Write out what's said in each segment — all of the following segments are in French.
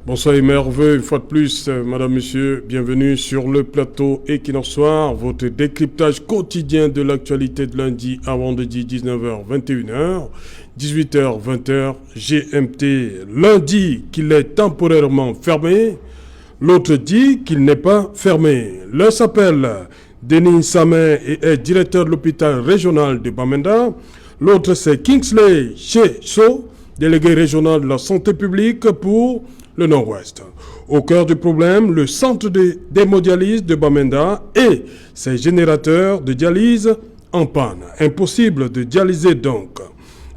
Bonsoir et merveilleux, une fois de plus, madame, monsieur, bienvenue sur le plateau Equinox Soir, votre décryptage quotidien de l'actualité de lundi à vendredi 19h, 21h, 18h, 20h, GMT. Lundi qu'il est temporairement fermé, l'autre dit qu'il n'est pas fermé. L'un s'appelle Denis Samé et est directeur de l'hôpital régional de Bamenda. L'autre c'est Kingsley Cheso, délégué régional de la santé publique pour le Nord-Ouest. Au cœur du problème, le centre d'hémodialyse de Bamenda et ses générateurs de dialyse en panne. Impossible de dialyser donc.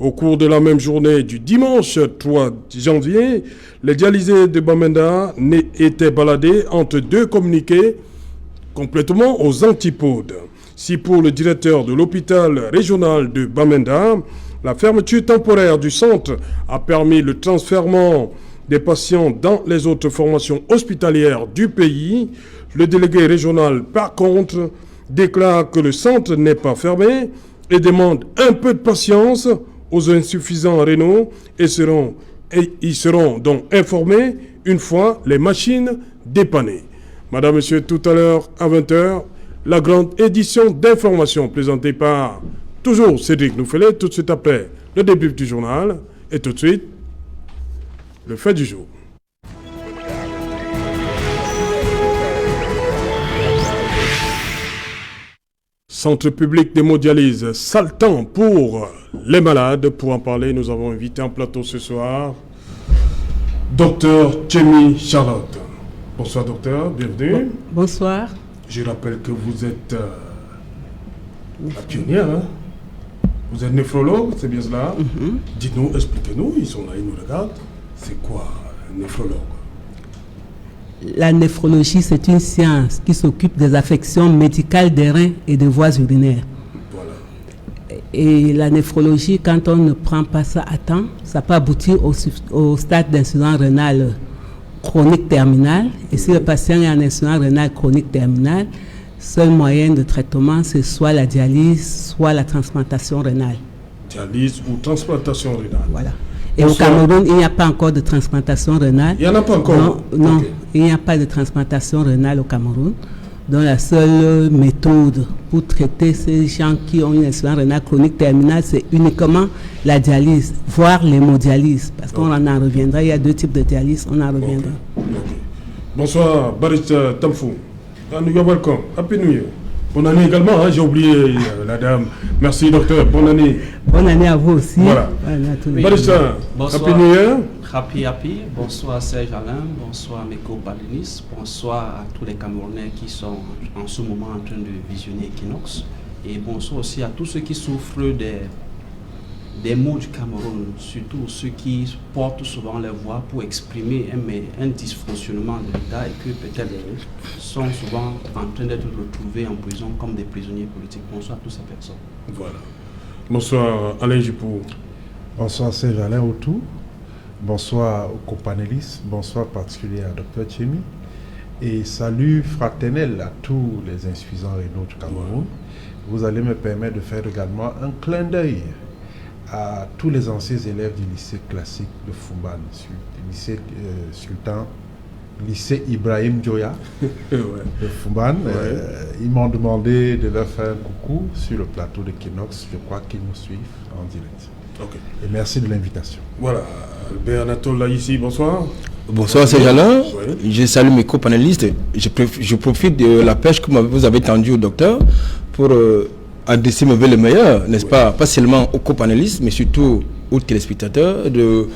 Au cours de la même journée du dimanche 3 janvier, les dialysés de Bamenda étaient baladés entre deux communiqués complètement aux antipodes. Si pour le directeur de l'hôpital régional de Bamenda, la fermeture temporaire du centre a permis le transfèrement des patients dans les autres formations hospitalières du pays, le délégué régional, par contre, déclare que le centre n'est pas fermé et demande un peu de patience aux insuffisants rénaux et ils seront donc informés une fois les machines dépannées. Madame, monsieur, tout à l'heure à 20h, la grande édition d'information présentée par toujours Cédric Nouffelet, tout de suite après le début du journal et tout de suite le fait du jour. Centre public d'hémodialyse, sale temps pour les malades. Pour en parler, nous avons invité en plateau ce soir Docteur Tchemi Charlotte. Bonsoir docteur, bienvenue. Bonsoir. Je rappelle que vous êtes la pionnière, hein? Vous êtes néphrologue, c'est bien cela? Dites-nous, expliquez-nous, ils sont là, ils nous regardent. C'est quoi un néphrologue? La néphrologie, c'est une science qui s'occupe des affections médicales des reins et des voies urinaires. Voilà. Et la néphrologie, quand on ne prend pas ça à temps, ça peut aboutir au stade d'insuffisance rénale chronique terminale. Et si le patient est en insuffisance rénale chronique terminale, seul moyen de traitement, c'est soit la dialyse, soit la transplantation rénale. Dialyse ou transplantation rénale. Voilà. Et au Cameroun, il n'y a pas encore de transplantation rénale. Il n'y en a pas encore? Non, okay. Il n'y a pas de transplantation rénale au Cameroun. Donc la seule méthode pour traiter ces gens qui ont une insuffisance rénale chronique terminale, c'est uniquement la dialyse, voire l'hémodialyse. Parce qu'on en reviendra, il y a deux types de dialyse, on en reviendra. Okay. Bonsoir, Baris Tamfou. You're welcome. Happy New Year. Bonne année également, hein, j'ai oublié la dame. Merci docteur, bonne année. Bonne année à vous aussi. Voilà. Barista, bonsoir. Happy New Year. Happy. Bonsoir Serge Alain, bonsoir mes co-panélistes, bonsoir à tous les Camerounais qui sont en ce moment en train de visionner Equinox. Et bonsoir aussi à tous ceux qui souffrent des maux du Cameroun, surtout ceux qui portent souvent leur voix pour exprimer un dysfonctionnement de l'État et que peut-être sont souvent en train d'être retrouvés en prison comme des prisonniers politiques. Bonsoir à toutes ces personnes. Voilà. Bonsoir Alain Jipou. Bonsoir Serge Alain Autou. Bonsoir aux copanélistes. Bonsoir particulier à Dr Tchemi. Et salut fraternel à tous les insuffisants rénaux du Cameroun. Vous allez me permettre de faire également un clin d'œil à tous les anciens élèves du lycée classique de Fumban, lycée Sultan, lycée Ibrahim Djoya de Fumban. Ils m'ont demandé de leur faire un coucou sur le plateau de Equinox. Je crois qu'ils nous suivent en direct. Okay. Et merci de l'invitation. Voilà. Albert Anatole là ici, bonsoir. Bonsoir Serge Alain. Oui. Je salue mes co-panélistes. Je profite de la pêche que vous avez tendue au docteur pour adresser mes vœux les meilleurs, n'est-ce pas? Pas seulement aux co-panélistes, mais surtout aux téléspectateurs de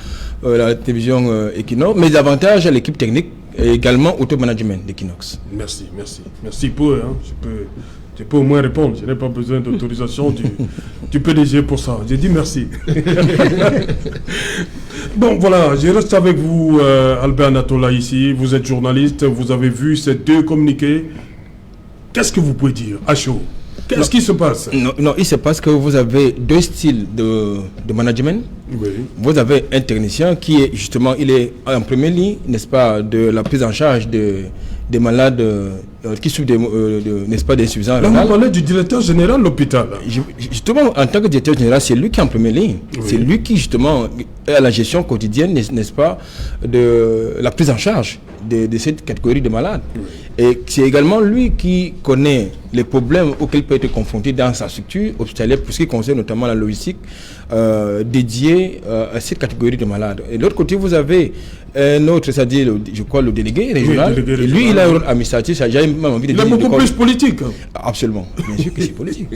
la télévision Equinox, mais davantage à l'équipe technique et également au top management d'Equinox. Merci pour eux. Hein. Je peux au moins répondre. Je n'ai pas besoin d'autorisation du PDG pour ça. J'ai dit merci. Bon, voilà, je reste avec vous, Albert Anatola, ici. Vous êtes journaliste, vous avez vu ces deux communiqués. Qu'est-ce que vous pouvez dire à chaud? Qu'est-ce qui se passe? Non, il se passe que vous avez deux styles de management. Oui. Vous avez un technicien qui est justement, il est en première ligne, n'est-ce pas, de la prise en charge des malades qui souffrent n'est-ce pas, d'insuffisance Là, rénale. vous parlez du directeur général de l'hôpital. Justement, en tant que directeur général, c'est lui qui est en première ligne. Oui. C'est lui qui, justement, est à la gestion quotidienne, n'est-ce pas, de la prise en charge de cette catégorie de malades. Oui. Et c'est également lui qui connaît les problèmes auxquels il peut être confronté dans sa structure hospitalière, pour ce qui concerne notamment la logistique dédiée à cette catégorie de malades. Et de l'autre côté, vous avez un autre, c'est-à-dire, je crois, le délégué régional. Oui, délégué et lui, régional. il a un rôle administratif. J'ai même envie de Il est dire beaucoup plus politique. Absolument, bien sûr que c'est politique.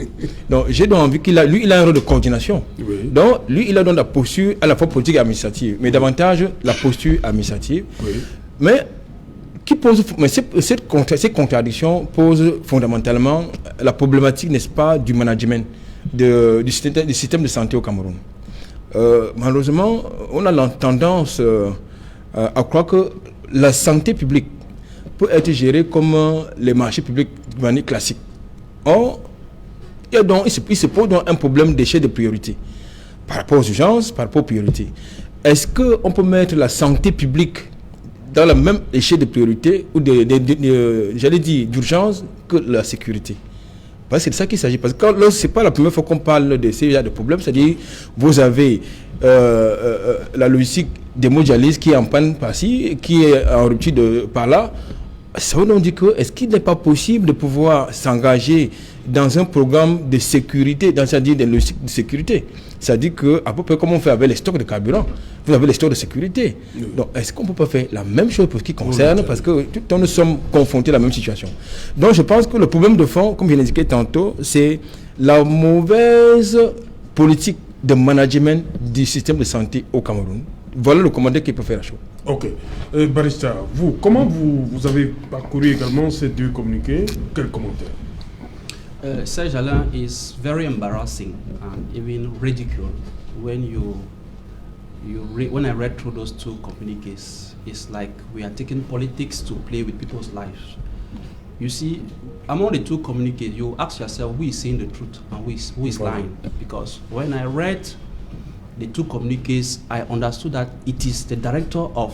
Donc, j'ai donc envie qu'il a, lui, il a un rôle de coordination. Oui. Donc, lui, il a donc la posture à la fois politique et administrative, mais davantage la posture administrative. Oui. Mais ces contradictions posent fondamentalement la problématique, n'est-ce pas, du management du système de santé au Cameroun. Malheureusement, on a la tendance à croire que la santé publique peut être gérée comme les marchés publics de manière classique. Or, il se pose donc un problème d'échelle de priorité par rapport aux urgences, par rapport aux priorités. Est-ce qu'on peut mettre la santé publique dans la même échelle de priorité ou j'allais dire d'urgence que la sécurité? Parce que c'est de ça qu'il s'agit. Parce que ce n'est pas la première fois qu'on parle de ces genres de problèmes. C'est-à-dire, vous avez la logistique d'hémodialyse qui est en panne par-ci, qui est en rupture par-là. Ça veut donc dire que, est-ce qu'il n'est pas possible de pouvoir s'engager dans un programme de sécurité, c'est-à-dire des logistiques de sécurité? C'est-à-dire que, à peu près comme on fait avec les stocks de carburant, vous avez les stocks de sécurité. Oui. Donc, est-ce qu'on ne peut pas faire la même chose pour ce qui concerne, parce que tout le temps nous sommes confrontés à la même situation. Donc, je pense que le problème de fond, comme je l'ai indiqué tantôt, c'est la mauvaise politique de management du système de santé au Cameroun. Voilà le commentaire qui peut faire la chose. Ok. Barista, comment vous avez parcouru également ces deux communiqués? Quel commentaire? Serge Alain, is very embarrassing and even ridicule when when I read through those two communiques. It's like we are taking politics to play with people's lives. You see, among the two communiques, you ask yourself who is saying the truth and who is lying. Because when I read the two communiques, I understood that it is the director of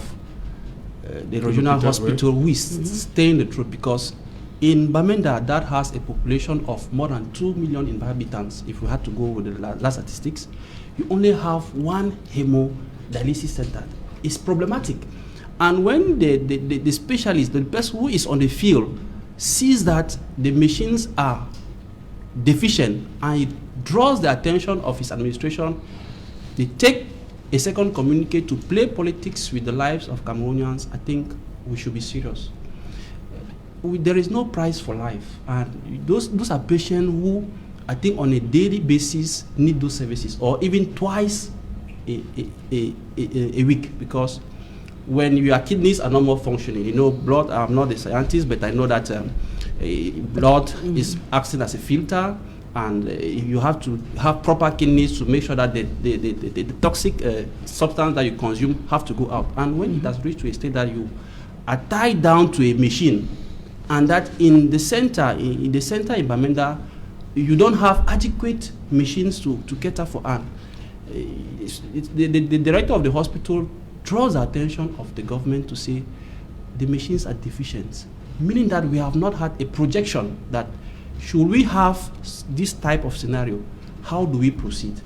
the regional hospital who is saying the truth, because in Bamenda, that has a population of more than 2 million inhabitants. If we had to go with the last statistics, you only have one hemodialysis center. It's problematic. And when the specialist, the person who is on the field, sees that the machines are deficient and it draws the attention of his administration, they take a second communique to play politics with the lives of Cameroonians. I think we should be serious. There is no price for life, and those are patients who, I think, on a daily basis need those services, or even twice a week, because when your kidneys are not more functioning, blood, I'm not a scientist, but I know that blood is acting as a filter, and you have to have proper kidneys to make sure that the toxic substance that you consume have to go out. And when it has reached to a state that you are tied down to a machine, and that in the center in Bamenda, you don't have adequate machines to cater for, and the director of the hospital draws the attention of the government to say the machines are deficient, meaning that we have not had a projection that should we have this type of scenario, how do we proceed?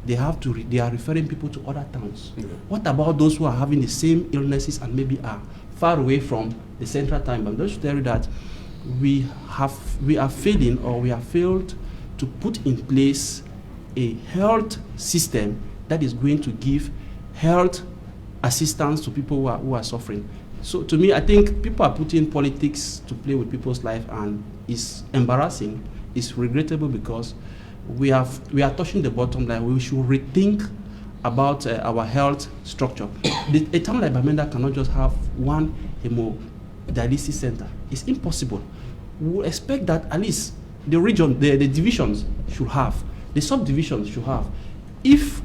They are referring people to other towns. Yeah. What about those who are having the same illnesses and maybe are far away from the central time? But those tell you that we are failing, or we have failed to put in place a health system that is going to give health assistance to people who are suffering. So to me, I think people are putting politics to play with people's life, and it's embarrassing, it's regrettable, because we are touching the bottom line. We should rethink about our health structure. A town like Bamenda cannot just have one hemodialysis center. It's impossible. We expect that at least the region, the divisions should have, the subdivisions should have. It's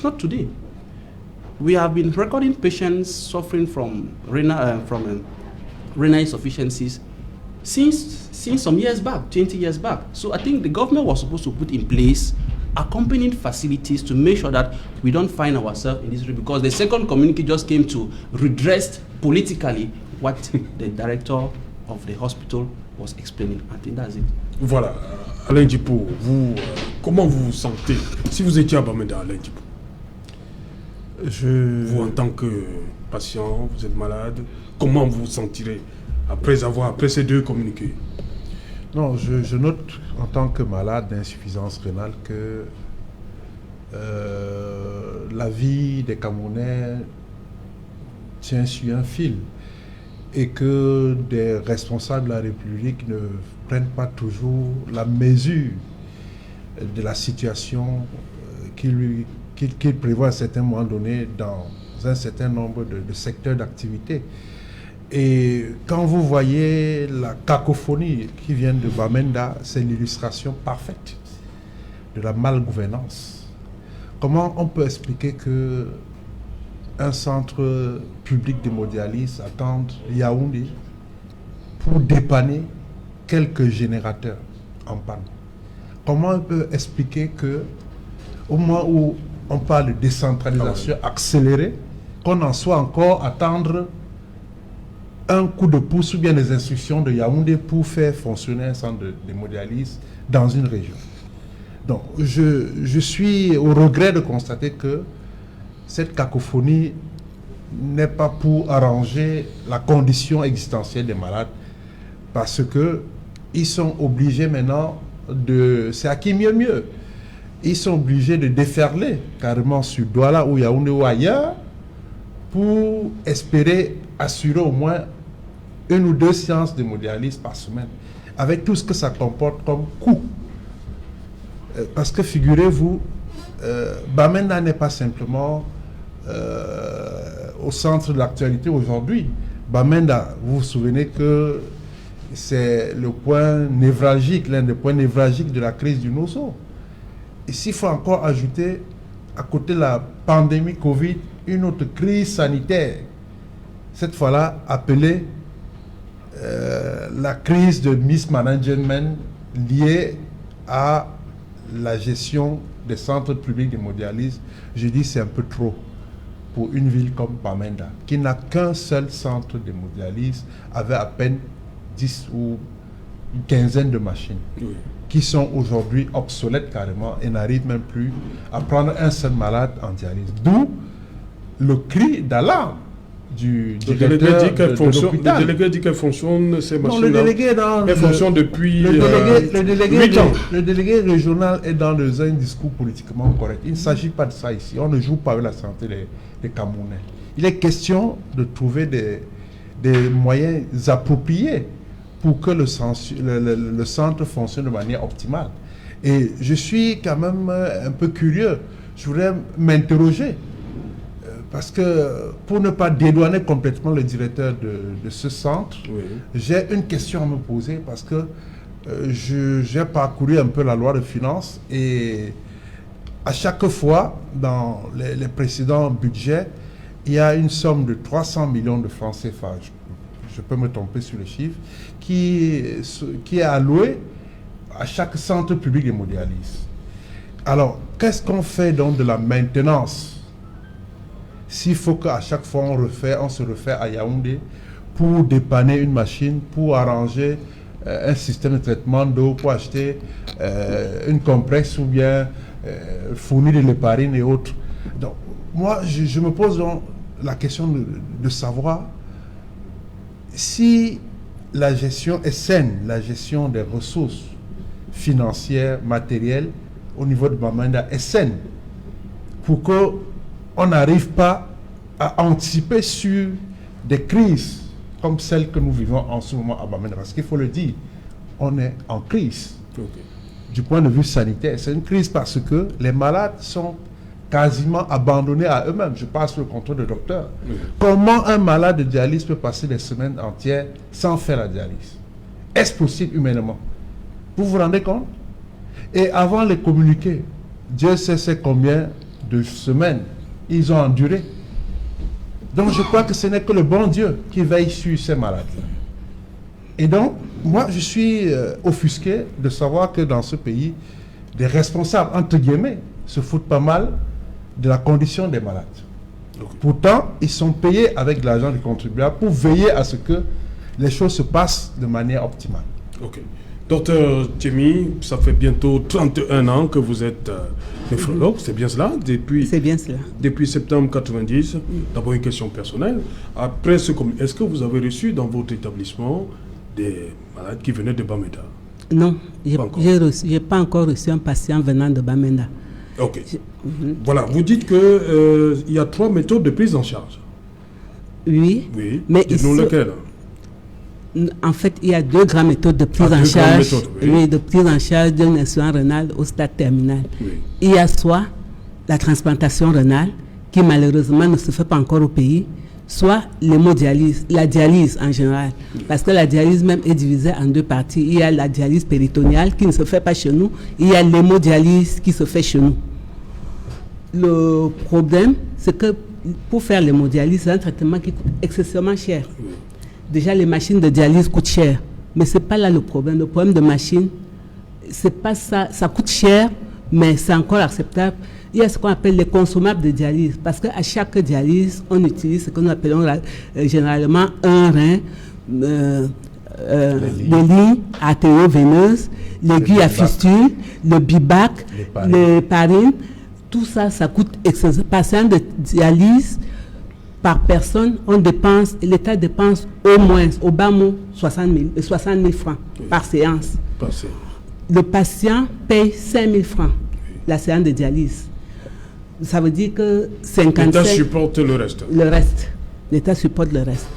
not today. We have been recording patients suffering from renal insufficiencies since some years back, 20 years back. So I think the government was supposed to put in place accompanying facilities to make sure that we don't find ourselves in this situation, because the second communique just came to redress politically what the director of the hospital was explaining. I think that's it. Voilà. Alain Djipo, vous, comment vous vous sentez si vous étiez à Bamenda, Alain Djipo? Vous, en tant que patient, vous êtes malade, comment vous vous sentirez après ces 2 communiqués? Non, je note en tant que malade d'insuffisance rénale que la vie des Camerounais tient sur un fil et que des responsables de la République ne prennent pas toujours la mesure de la situation qu'ils prévoient à un certain moment donné dans un certain nombre de secteurs d'activité. Et quand vous voyez la cacophonie qui vient de Bamenda, c'est l'illustration parfaite de la malgouvernance. Comment on peut expliquer que un centre public d'hémodialyse attende Yaoundé pour dépanner quelques générateurs en panne? Comment on peut expliquer que au moment où on parle de décentralisation accélérée, qu'on en soit encore à attendre un coup de pouce ou bien des instructions de Yaoundé pour faire fonctionner un centre d'hémodialyse dans une région? Donc je suis au regret de constater que cette cacophonie n'est pas pour arranger la condition existentielle des malades, parce que ils sont obligés maintenant c'est à qui mieux. Ils sont obligés de déferler carrément sur Douala ou Yaoundé ou ailleurs pour espérer assurer au moins 1 ou 2 séances d'hémodialyse par semaine, avec tout ce que ça comporte comme coût. Parce que figurez-vous, Bamenda n'est pas simplement au centre de l'actualité aujourd'hui. Bamenda, vous vous souvenez que c'est le point névralgique, l'un des points névralgiques de la crise du Nozo. Et s'il faut encore ajouter, à côté de la pandémie Covid, une autre crise sanitaire, cette fois-là appelée la crise de mismanagement liée à la gestion des centres publics d'hémodialyse, je dis c'est un peu trop pour une ville comme Bamenda, qui n'a qu'un seul centre d'hémodialyse avec à peine 10 ou une quinzaine de machines, qui sont aujourd'hui obsolètes carrément et n'arrivent même plus à prendre un seul malade en dialyse. D'où le cri d'alarme du directeur de l'hôpital. Le délégué dit qu'elle fonctionne, ces machines-là. Non, le délégué est dans... Elle fonctionne depuis 8 ans. Le délégué régional est dans un discours politiquement correct. Il ne s'agit pas de ça ici. On ne joue pas avec la santé des Camerounais. Il est question de trouver des moyens appropriés pour que le centre fonctionne de manière optimale. Et je suis quand même un peu curieux. Je voudrais m'interroger. Parce que pour ne pas dédouaner complètement le directeur de ce centre, j'ai une question à me poser, parce que j'ai parcouru un peu la loi de finances et à chaque fois, dans les précédents budgets, il y a une somme de 300 millions de francs CFA, je peux me tromper sur le chiffre, qui est allouée à chaque centre public d'hémodialyse. Alors, qu'est-ce qu'on fait donc de la maintenance? S'il faut qu'à chaque fois on se refait à Yaoundé pour dépanner une machine, pour arranger un système de traitement d'eau, pour acheter une compresse ou bien fournir de l'héparine et autres. Donc, moi, je me pose donc la question de savoir si la gestion est saine, la gestion des ressources financières, matérielles au niveau de Bamenda est saine, pour qu'on n'arrive pas à anticiper sur des crises comme celle que nous vivons en ce moment à Bamenda. Parce qu'il faut le dire, on est en crise. Du point de vue sanitaire, c'est une crise parce que les malades sont quasiment abandonnés à eux-mêmes. Je passe le contrôle de docteur. Comment un malade de dialyse peut passer des semaines entières sans faire la dialyse? Est-ce possible humainement? Vous vous rendez compte? Et avant les communiqués, Dieu sait combien de semaines ils ont enduré. Donc je crois que ce n'est que le bon Dieu qui veille sur ces malades. Et donc, moi je suis offusqué de savoir que dans ce pays, des responsables, entre guillemets, se foutent pas mal de la condition des malades. Pourtant, ils sont payés avec de l'argent des contribuables pour veiller à ce que les choses se passent de manière optimale. Ok. Docteur Tchemi, ça fait bientôt 31 ans que vous êtes néphrologue, c'est bien cela? C'est bien cela. Depuis septembre 90, d'abord une question personnelle. Après est-ce que vous avez reçu dans votre établissement des malades qui venaient de Bamenda? Non, je n'ai pas encore reçu un patient venant de Bamenda. Ok. Voilà, vous dites qu'il y a 3 méthodes de prise en charge. Oui. Mais dites-nous lesquelles? En fait, il y a 2 grandes méthodes de prise en charge, de prise en charge d'un insuffisance rénale au stade terminal. Oui. Il y a soit la transplantation rénale, qui malheureusement ne se fait pas encore au pays, soit l'hémodialyse, la dialyse en général. Parce que la dialyse même est divisée en 2 parties. Il y a la dialyse péritonéale qui ne se fait pas chez nous, il y a l'hémodialyse qui se fait chez nous. Le problème, c'est que pour faire l'hémodialyse, c'est un traitement qui coûte excessivement cher. Déjà, les machines de dialyse coûtent cher, mais ce n'est pas là le problème. Le problème de machine, c'est pas ça. Ça coûte cher, mais c'est encore acceptable. Il y a ce qu'on appelle les consommables de dialyse, parce qu'à chaque dialyse, on utilise ce que nous appelons généralement un rein, des lignes artério-veineuses, l'aiguille à fistule, le bibac, les parines. Tout ça, ça coûte excessivement. Patient de dialyse, par personne, l'État dépense au moins, au bas mot, 60 000 francs par séance. Le patient paye 5 000 francs la séance de dialyse. Ça veut dire que 57... L'État supporte le reste. L'État supporte le reste.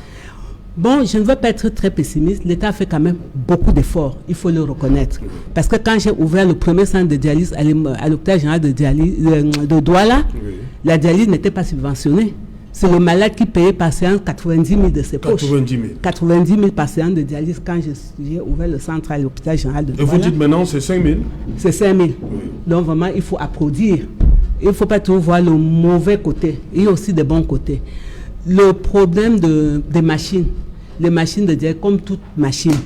Bon, je ne veux pas être très pessimiste. L'État fait quand même beaucoup d'efforts, il faut le reconnaître. Parce que quand j'ai ouvert le premier centre de dialyse à l'hôpital général de Douala, la dialyse n'était pas subventionnée. C'est le malade qui payait par séance 90 000 de ses poches. 90 000 par séance de dialyse quand j'ai ouvert le centre à l'hôpital général de Douala. Et vous dites maintenant c'est 5 000? C'est 5 000. Oui. Donc vraiment, il faut applaudir. Il ne faut pas toujours voir le mauvais côté. Il y a aussi des bons côtés. Le problème des machines, les machines de dialyse, comme toute machine,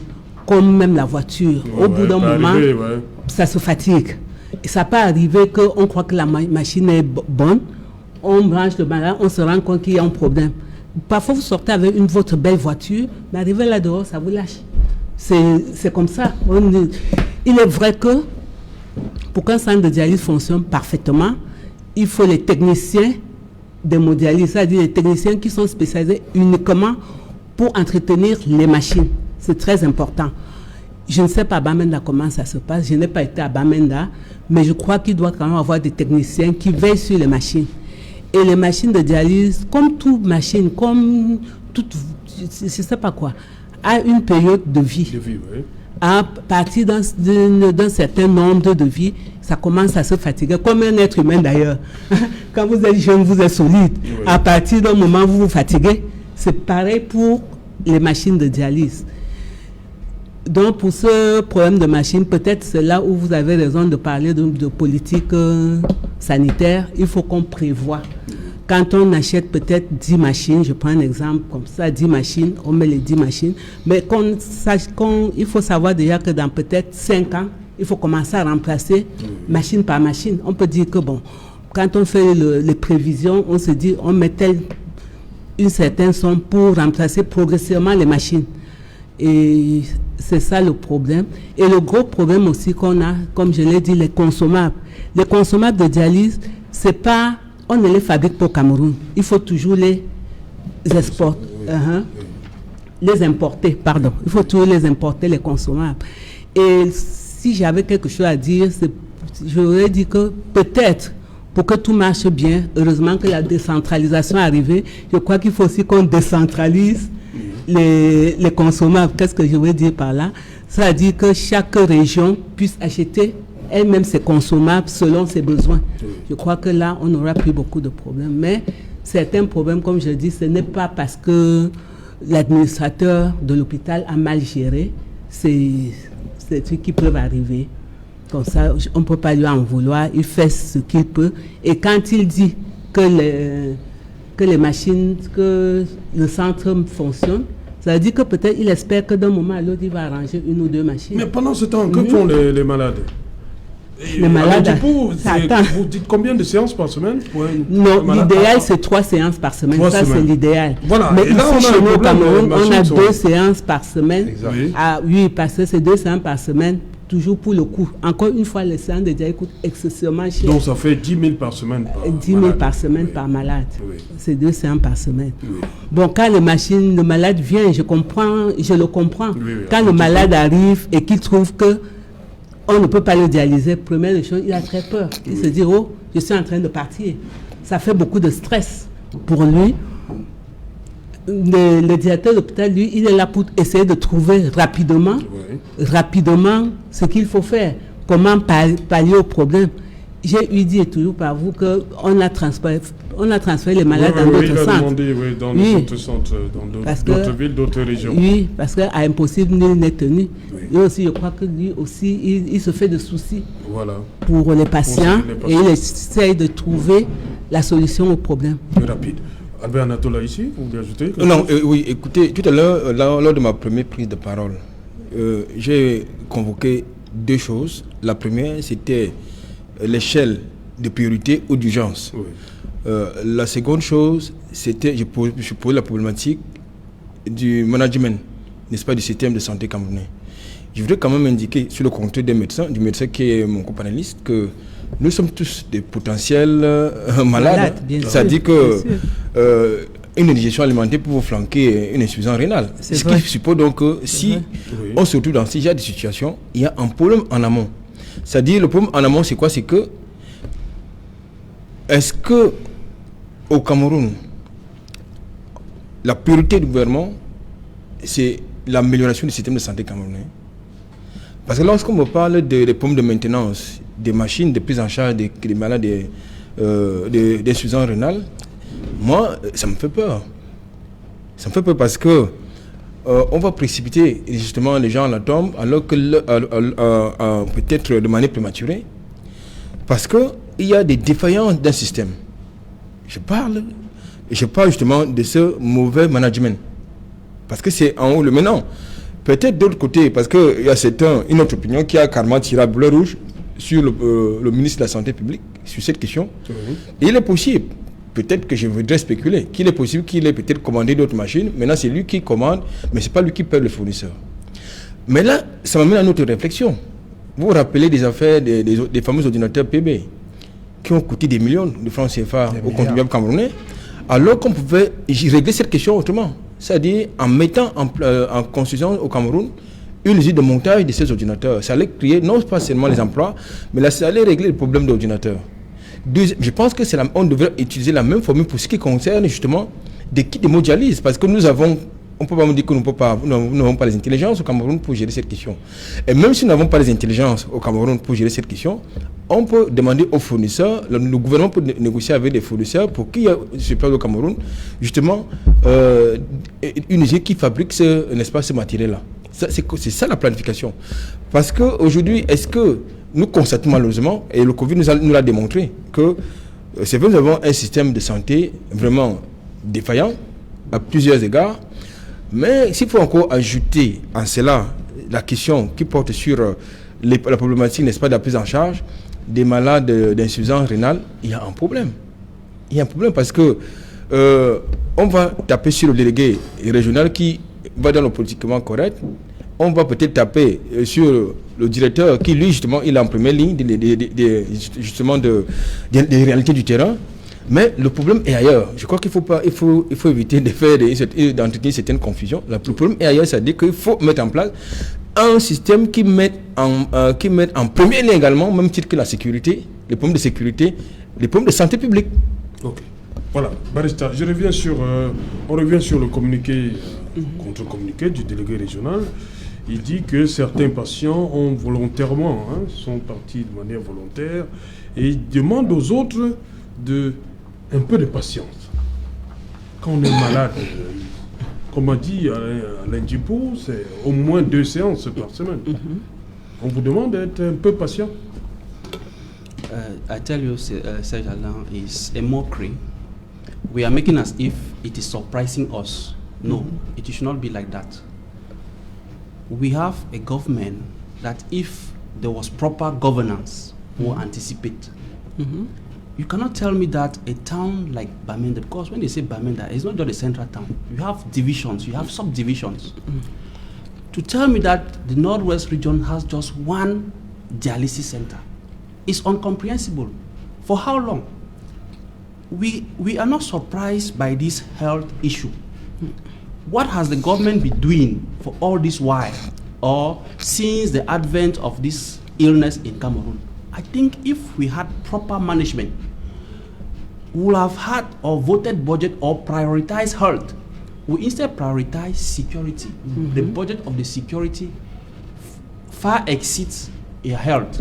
comme même la voiture, au bout d'un moment, ça se fatigue. Et ça peut arriver qu'on croit que la machine est bonne. On branche le malade, on se rend compte qu'il y a un problème. Parfois, vous sortez avec votre belle voiture, mais arrivé là dehors, ça vous lâche. C'est comme ça. Il est vrai que pour qu'un centre de dialyse fonctionne parfaitement, il faut les techniciens d'hémodialyse, c'est-à-dire les techniciens qui sont spécialisés uniquement pour entretenir les machines. C'est très important. Je ne sais pas à Bamenda comment ça se passe. Je n'ai pas été à Bamenda, mais je crois qu'il doit quand même avoir des techniciens qui veillent sur les machines. Et les machines de dialyse, comme toute machine, comme toute, je ne sais pas quoi, a une période de vie. À partir d'un certain nombre de vies, ça commence à se fatiguer, comme un être humain d'ailleurs. Quand vous êtes jeune, vous êtes solide. À partir d'un moment, vous vous fatiguez. C'est pareil pour les machines de dialyse. Donc, pour ce problème de machine, peut-être c'est là où vous avez raison de parler de politique sanitaire. Il faut qu'on prévoie. Quand on achète peut-être 10 machines, je prends un exemple comme ça, 10 machines, on met les 10 machines, mais qu'on sache il faut savoir déjà que dans peut-être 5 ans, il faut commencer à remplacer machine par machine. On peut dire que bon, quand on fait les prévisions, on se dit, on met une certaine somme pour remplacer progressivement les machines. Et c'est ça le problème. Et le gros problème aussi qu'on a, comme je l'ai dit, les consommables. Les consommables de dialyse, c'est pas... On ne les fabrique pas au Cameroun. Il faut toujours les exporter. Les importer, pardon. Il faut toujours les importer, les consommables. Et si j'avais quelque chose à dire, j'aurais dit que peut-être, pour que tout marche bien, heureusement que la décentralisation est arrivée, je crois qu'il faut aussi qu'on décentralise les consommables. Qu'est-ce que je veux dire par là? Ça veut dire que chaque région puisse acheter elle-même ses consommables selon ses besoins. Je crois que là, on n'aura plus beaucoup de problèmes. Mais certains problèmes, comme je dis, ce n'est pas parce que l'administrateur de l'hôpital a mal géré. C'est des trucs qui peuvent arriver. Comme ça, on ne peut pas lui en vouloir. Il fait ce qu'il peut. Et quand il dit que les machines, que le centre fonctionne, ça veut dire que peut-être il espère que d'un moment à l'autre, il va arranger 1 ou 2 machines. Mais pendant ce temps, que font les malades? Et Le malade, alors, du coup, ça attend. vous dites combien de séances par semaine pour un Non, malade? l'idéal c'est 3 séances par semaine. 3 Ça, c'est semaines. l'idéal. Voilà. Mais Et là, on a ici, un chez nous au problème, Cameroun, les on a machines sont- 2 séances par semaine. Exact. Oui. Ah, oui, parce que c'est 2 séances par semaine, toujours pour le coût. Encore une fois, les séances de dialyse coûtent excessivement cher. Donc ça fait 10 000 par semaine. Par 10 000 malade. par semaine Oui. par malade. Oui. C'est 2 séances par semaine. Oui. Bon, quand le malade vient, je le comprends. Oui, oui, Quand le malade arrive et qu'il trouve que on ne peut pas le dialyser, première des choses, il a très peur. Il se dit, oh, je suis en train de partir. Ça fait beaucoup de stress pour lui. Le directeur de l'hôpital, lui, il est là pour essayer de trouver rapidement ce qu'il faut faire, comment pallier au problème. J'ai eu dit toujours par vous qu'on a transféré les malades dans d'autres il a centres. demandé, oui, dans Oui. d'autres centres, dans Parce que- d'autres villes, d'autres régions. Oui, parce qu'à impossible, nul n'est tenu. Oui. Et aussi, je crois que lui aussi, il se fait de soucis Voilà, pour les patients les et patients. il essaye de trouver la solution au problème. rapide. Albert Anatola ici, vous voulez ajouter quelque Non, chose? oui, écoutez, tout à l'heure, lors de ma première prise de parole, j'ai convoqué 2 choses. La première, c'était l'échelle de priorité ou d'urgence. Oui. La seconde chose, c'était, je posais la problématique du management, n'est-ce pas, du système de santé camerounais. Je voudrais quand même indiquer sur le compte du médecin qui est mon copanéliste, que nous sommes tous des potentiels malades. Bien sûr, C'est-à-dire que bien sûr. une indigestion alimentaire peut vous flanquer une insuffisance rénale. C'est Ce vrai. qui suppose donc que si vrai. Oui. on se retrouve dans ce genre de situation, il y a un problème en amont. C'est-à-dire, le problème en amont, c'est quoi? C'est que, est-ce que au Cameroun, la priorité du gouvernement, c'est l'amélioration du système de santé camerounais? Parce que lorsqu'on me parle des problèmes de maintenance, des machines de prise en charge des malades d'insuffisance rénale, moi, ça me fait peur. Ça me fait peur parce que on va précipiter justement les gens à la tombe alors que peut-être de manière prématurée, parce qu'il y a des défaillances d'un système. Je parle justement de ce mauvais management, parce que c'est en haut le maintenant. Peut-être d'autre côté, parce qu'il y a une autre opinion qui a carrément tiré à bleu rouge sur le ministre de la Santé publique sur cette question. Oui. Et il est possible, peut-être que je voudrais spéculer, qu'il est possible qu'il ait peut-être commandé d'autres machines. Maintenant, c'est lui qui commande, mais ce n'est pas lui qui paie le fournisseur. Mais là, ça m'amène à une autre réflexion. Vous vous rappelez des affaires des fameux ordinateurs PB qui ont coûté des millions de francs CFA aux contribuables camerounais, alors qu'on pouvait régler cette question autrement. C'est-à-dire en mettant en construction au Cameroun une usine de montage de ces ordinateurs. Ça allait créer non pas seulement les emplois, mais là, ça allait régler le problème d'ordinateurs. Je pense que on devrait utiliser la même formule pour ce qui concerne justement des kits d'hémodialyse, parce que on ne peut pas me dire que nous n'avons pas les intelligences au Cameroun pour gérer cette question. Et même si nous n'avons pas les intelligences au Cameroun pour gérer cette question, on peut demander aux fournisseurs, le gouvernement peut négocier avec des fournisseurs pour qu'il y ait sur place au Cameroun, justement, une usine qui fabrique ce matériel-là. C'est ça la planification. Parce qu'aujourd'hui, est-ce que nous constatons malheureusement, et le Covid nous l'a démontré, que c'est vrai, nous avons un système de santé vraiment défaillant à plusieurs égards, mais s'il faut encore ajouter en cela la question qui porte sur la problématique, n'est-ce pas, de la prise en charge des malades d'insuffisance rénale, il y a un problème. Il y a un problème parce que on va taper sur le délégué régional qui va dans le politiquement correct. On va peut-être taper sur le directeur qui, lui, justement, il est en première ligne justement des réalités du terrain. Mais le problème est ailleurs. Je crois qu'il faut éviter d'entretenir certaines confusions. Le problème est ailleurs, c'est-à-dire qu'il faut mettre en place un système qui met en première ligne également, même titre que la sécurité, les problèmes de sécurité, les problèmes de santé publique. Ok. Voilà, Barista, on revient sur le communiqué, contre-communiqué du délégué régional. Il dit que certains patients ont volontairement, sont partis de manière volontaire, et il demande aux autres un peu de patience. Quand on est malade, comme a dit Alain Djipo, c'est au moins 2 séances par semaine. On vous demande d'être un peu patient. I tell you, Serge Alain, is a mockery. We are making as if it is surprising us. No, it should not be like that. We have a government that if there was proper governance, or anticipate. You cannot tell me that a town like Bamenda, because when they say Bamenda, it's not just a central town. You have divisions, you have subdivisions. To tell me that the Northwest region has just one dialysis center is incomprehensible. For how long? We are not surprised by this health issue. What has the government been doing for all this while, or since the advent of this illness in Cameroon? I think if we had proper management, we would have had or voted budget or prioritized health. We instead prioritize security. The budget of the security far exceeds your health.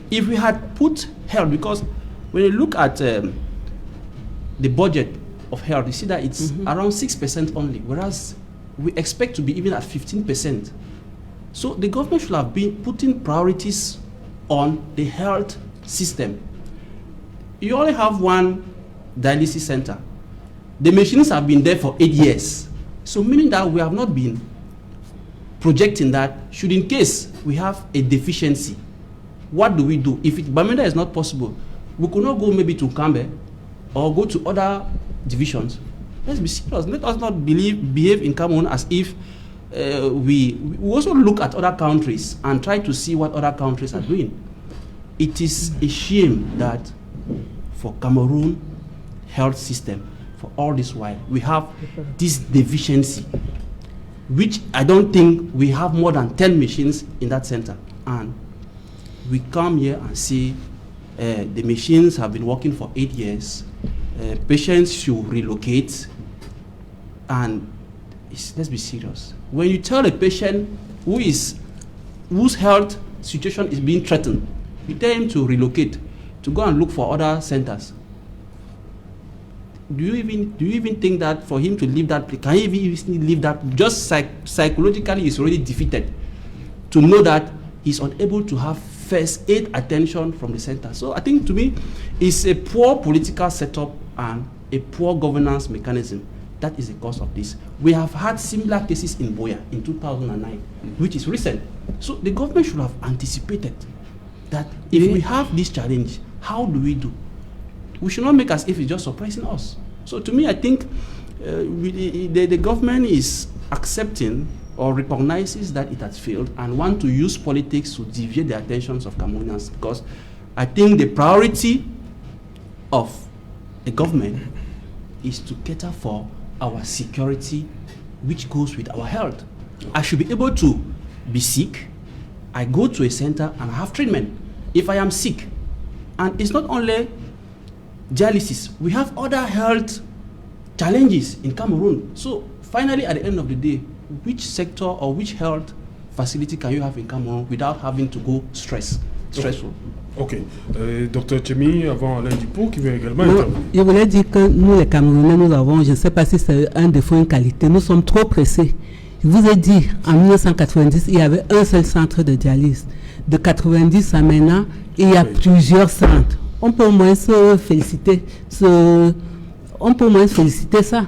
If we had put health, because when you look at the budget of health, you see that it's around 6% only, whereas we expect to be even at 15%. So the government should have been putting priorities on the health system. You only have one dialysis center. The machines have been there for 8 years. So meaning that we have not been projecting that should in case we have a deficiency, what do we do? If Bamenda is not possible, we could not go maybe to Kambe or go to other divisions. Let's be serious. Let us not behave in Cameroon as if we also look at other countries and try to see what other countries are doing. It is a shame that for Cameroon health system, for all this while, we have this deficiency, which I don't think we have more than 10 machines in that center. And we come here and see the machines have been working for 8 years. Patients should relocate. And let's be serious. When you tell a patient whose health situation is being threatened, you tell him to relocate, to go and look for other centers. Do you even think that for him to leave that place, can he even leave that? Just psychologically, he's already defeated. To know that he's unable to have first aid attention from the center. So I think to me, it's a poor political setup and a poor governance mechanism. That is the cause of this. We have had similar cases in Boya in 2009, which is recent. So the government should have anticipated that if we have this challenge, how do we do? We should not make as if it's just surprising us. So to me, I think the government is accepting or recognizes that it has failed and want to use politics to deviate the attentions of Cameroonians, because I think the priority of the government is to cater for our security, which goes with our health. I should be able to be sick, I go to a center and have treatment. If I am sick, and it's not only dialysis, we have other health challenges in Cameroon. So finally, at the end of the day, which sector or which health facility can you have in Cameroon without having to go stressful? Ok. Docteur Tchemi, avant Alain Dupont, qui veut également intervenir. Je voulais dire que nous, les Camerounais, nous avons, je ne sais pas si c'est un défaut ou une qualité, nous sommes trop pressés. Je vous ai dit, en 1990, il y avait un seul centre de dialyse. De 90 à maintenant, il y a plusieurs centres. On peut au moins se féliciter. On peut au moins féliciter ça.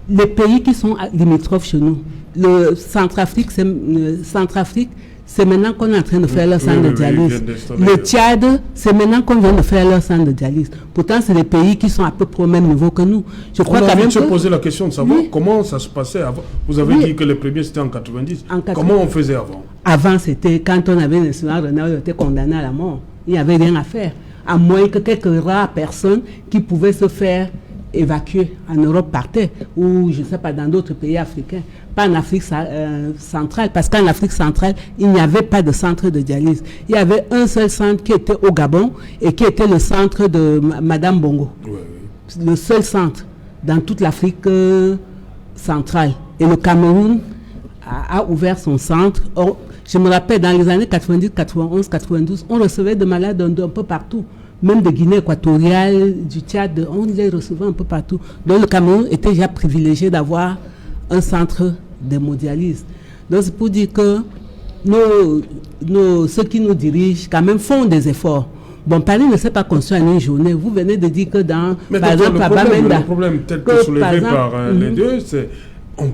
Les pays qui sont limitrophes chez nous, le Centrafrique, c'est maintenant qu'on est en train de faire leur centre de dialyse. Le Tchad, c'est maintenant qu'on vient de faire leur centre de dialyse. Pourtant, c'est des pays qui sont à peu près au même niveau que nous. Je crois quand même que... poser la question de savoir comment ça se passait avant. Vous avez dit que les premiers c'était en 90. Comment on faisait avant? Avant, c'était quand on avait l'insuffisance rénale, on était condamné à la mort. Il n'y avait rien à faire. À moins que quelques rares personnes qui pouvaient se faire évacuer en Europe partaient, ou je ne sais pas, dans d'autres pays africains, pas en Afrique centrale, parce qu'en Afrique centrale, il n'y avait pas de centre de dialyse. Il y avait un seul centre qui était au Gabon et qui était le centre de Madame Bongo. Le seul centre dans toute l'Afrique centrale. Et le Cameroun a ouvert son centre. Or, je me rappelle, dans les années 90, 91, 92, on recevait des malades d'un peu partout. Même de Guinée équatoriale, du Tchad, on les recevait un peu partout. Donc le Cameroun était déjà privilégié d'avoir un centre d'hémodialyse. Donc c'est pour dire que ceux qui nous dirigent quand même font des efforts. Bon, Paris ne s'est pas construit en une journée. Vous venez de dire que dans, par exemple, le problème tel que soulevé par les deux, c'est Ça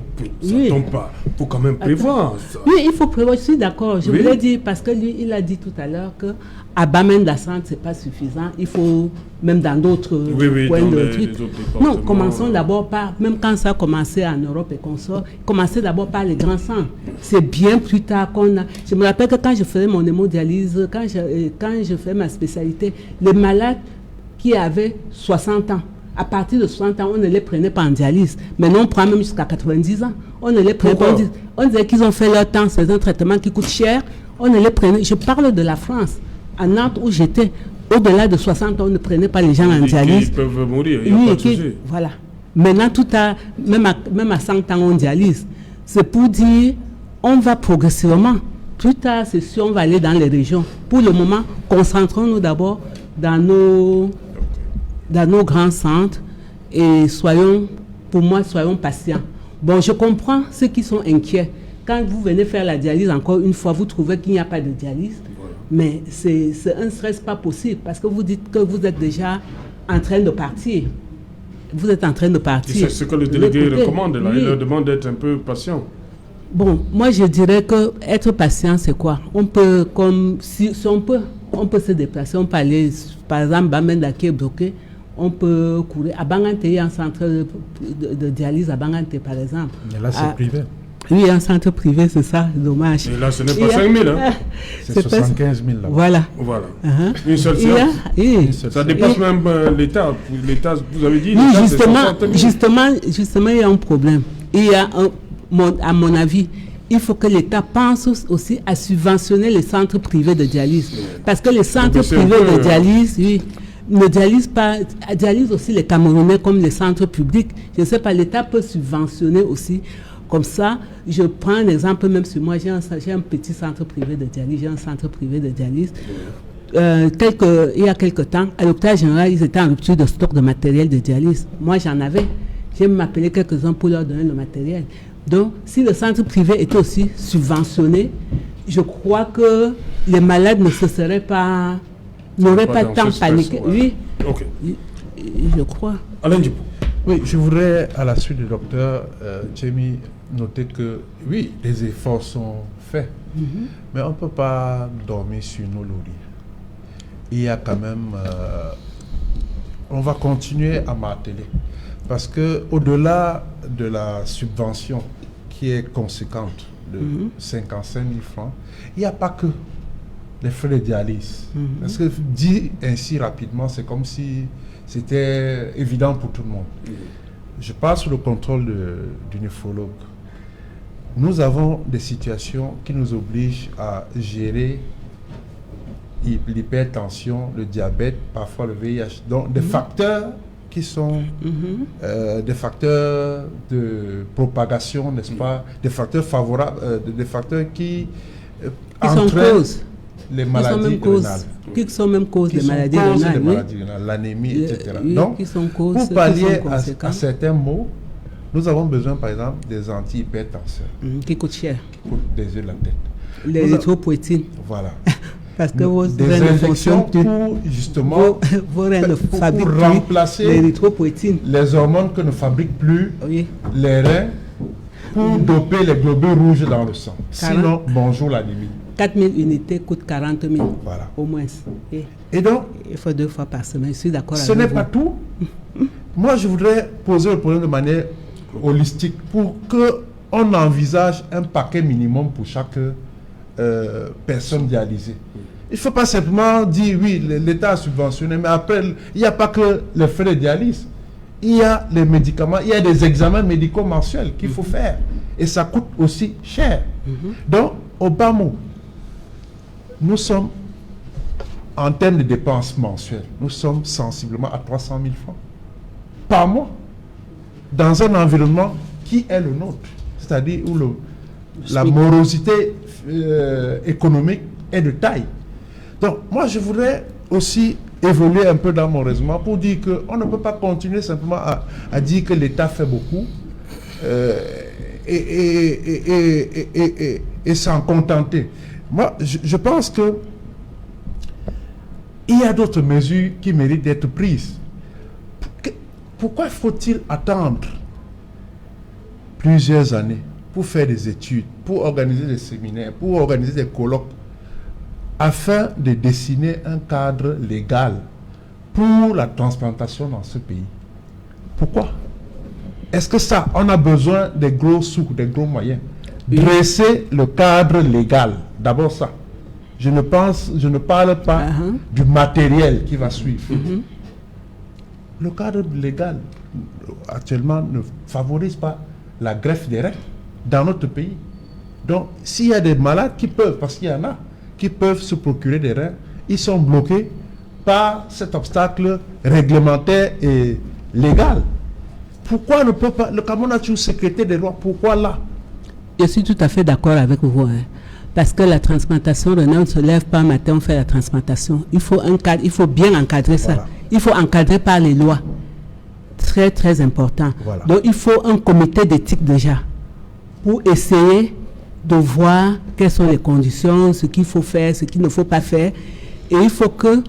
tombe pas. Il faut quand même prévoir. Ça. Oui, il faut prévoir. Je suis d'accord. Je voulais dire, parce que lui, il a dit tout à l'heure que à Bamenda-Centre, ce n'est pas suffisant. Il faut, même dans d'autres coins de trucs. Non, commençons d'abord par, même quand ça a commencé en Europe et qu'on sort, commencez d'abord par les grands centres. C'est bien plus tard qu'on a. Je me rappelle que quand je faisais mon hémodialyse, quand je faisais ma spécialité, les malades qui avaient 60 ans, à partir de 60 ans, on ne les prenait pas en dialyse. Maintenant, on prend même jusqu'à 90 ans. On ne les prenait pas. On disait qu'ils ont fait leur temps, c'est un traitement qui coûte cher. On ne les prenait. Je parle de la France. À Nantes, où j'étais, au-delà de 60 ans, on ne prenait pas les gens en dialyse. Ils peuvent mourir, il n'y a pas de souci. Voilà. Maintenant, même à 100 ans, on dialyse. C'est pour dire, on va progressivement. Plus tard, c'est sûr, on va aller dans les régions. Pour le moment, concentrons-nous d'abord dans nos grands centres et soyons patients. Bon, je comprends ceux qui sont inquiets. Quand vous venez faire la dialyse, encore une fois, vous trouvez qu'il n'y a pas de dialyse. Mais c'est un stress pas possible parce que vous dites que vous êtes déjà en train de partir. Vous êtes en train de partir. C'est ce que le délégué recommande. Là. Oui. Il leur demande d'être un peu patient. Bon, moi je dirais que être patient, c'est quoi? On peut, comme si on peut se déplacer, on peut aller, par exemple, Bamenda qui est bloqué, on peut courir. À Bangante, il y a un centre de dialyse à Bangante, par exemple. Mais là, c'est privé. Oui, un centre privé, c'est ça, dommage. Et là, ce n'est pas 5 000, hein. C'est 75 000 là. Voilà. Une seule séance. Ça dépasse même l'État. L'État, vous avez dit. Oui, justement, il y a un problème. Il y a à mon avis, il faut que l'État pense aussi à subventionner les centres privés de dialyse. Parce que les centres privés de dialyse, ne dialysent aussi les Camerounais comme les centres publics. Je ne sais pas, l'État peut subventionner aussi. Comme ça, je prends un exemple même sur moi, j'ai un petit centre privé de dialyse, il y a quelque temps, à l'hôpital général, ils étaient en rupture de stock de matériel de dialyse. Moi, j'en avais. J'ai m'appelé quelques-uns pour leur donner le matériel. Donc, si le centre privé était aussi subventionné, je crois que les malades n'auraient pas tant paniqué. Oui, okay. Je crois. Alain Dupont. Oui, je voudrais, à la suite du docteur Tchemi, noter que, oui, les efforts sont faits, mais on ne peut pas dormir sur nos lauriers. Il y a quand même... on va continuer à marteler, parce qu'au-delà de la subvention qui est conséquente, de 55 000 francs, il n'y a pas que les frais de dialyse. Parce que dit ainsi rapidement, c'est comme si c'était évident pour tout le monde. Je passe sous le contrôle du néphrologue. Nous avons des situations qui nous obligent à gérer l'hypertension, le diabète, parfois le VIH. Donc des facteurs qui sont des facteurs de propagation, n'est-ce pas, des facteurs favorables, des facteurs qui entraînent les maladies rénales. Qui sont même causes des maladies rénales, l'anémie, etc. Donc, pour pallier à certains maux, nous avons besoin, par exemple, des antihypertenseurs. Qui coûtent cher. Qui coûtent des yeux de la tête. L'érythropoïétine. Voilà. Parce que vos des injections pour, justement, pour remplacer l'érythropoïétine, les hormones que ne fabriquent plus les reins, pour doper les globules rouges dans le sang. Sinon, bonjour l'anémie. 4 000 unités coûtent 40 000, voilà. Au moins. Et donc, il faut 2 fois par semaine, je suis d'accord avec vous. Ce n'est vous. pas tout. Moi, je voudrais poser le problème de manière holistique pour qu'on envisage un paquet minimum pour chaque personne dialysée. Il ne faut pas simplement dire, oui, l'État a subventionné, mais après, il n'y a pas que les frais de dialyse. Il y a les médicaments, il y a des examens médicaux mensuels qu'il faut faire. Et ça coûte aussi cher. Donc, au bas mot, nous sommes, en termes de dépenses mensuelles, nous sommes sensiblement à 300 000 francs par mois, dans un environnement qui est le nôtre, c'est-à-dire où la morosité économique est de taille. Donc, moi, je voudrais aussi évoluer un peu dans mon raisonnement pour dire qu'on ne peut pas continuer simplement à dire que l'État fait beaucoup et s'en contenter. Moi, je pense que il y a d'autres mesures qui méritent d'être prises. Pourquoi faut-il attendre plusieurs années pour faire des études, pour organiser des séminaires, pour organiser des colloques, afin de dessiner un cadre légal pour la transplantation dans ce pays. Pourquoi? Est-ce que ça, on a besoin des gros sous, des gros moyens? Dresser le cadre légal, d'abord ça. Je ne parle pas du matériel qui va suivre. Le cadre légal, actuellement, ne favorise pas la greffe des reins dans notre pays. Donc, s'il y a des malades qui peuvent, parce qu'il y en a, qui peuvent se procurer des reins, ils sont bloqués par cet obstacle réglementaire et légal. Pourquoi ne peut pas... Le Cameroun a toujours sécrété des lois. Pourquoi là? Je suis tout à fait d'accord avec vous. Parce que la transplantation rénale ne se lève pas un matin, on fait la transplantation. Il faut un cadre, il faut bien encadrer ça. Voilà. Il faut encadrer par les lois. Très, très important. Voilà. Donc, il faut un comité d'éthique déjà pour essayer de voir quelles sont les conditions, ce qu'il faut faire, ce qu'il ne faut pas faire. Et il faut que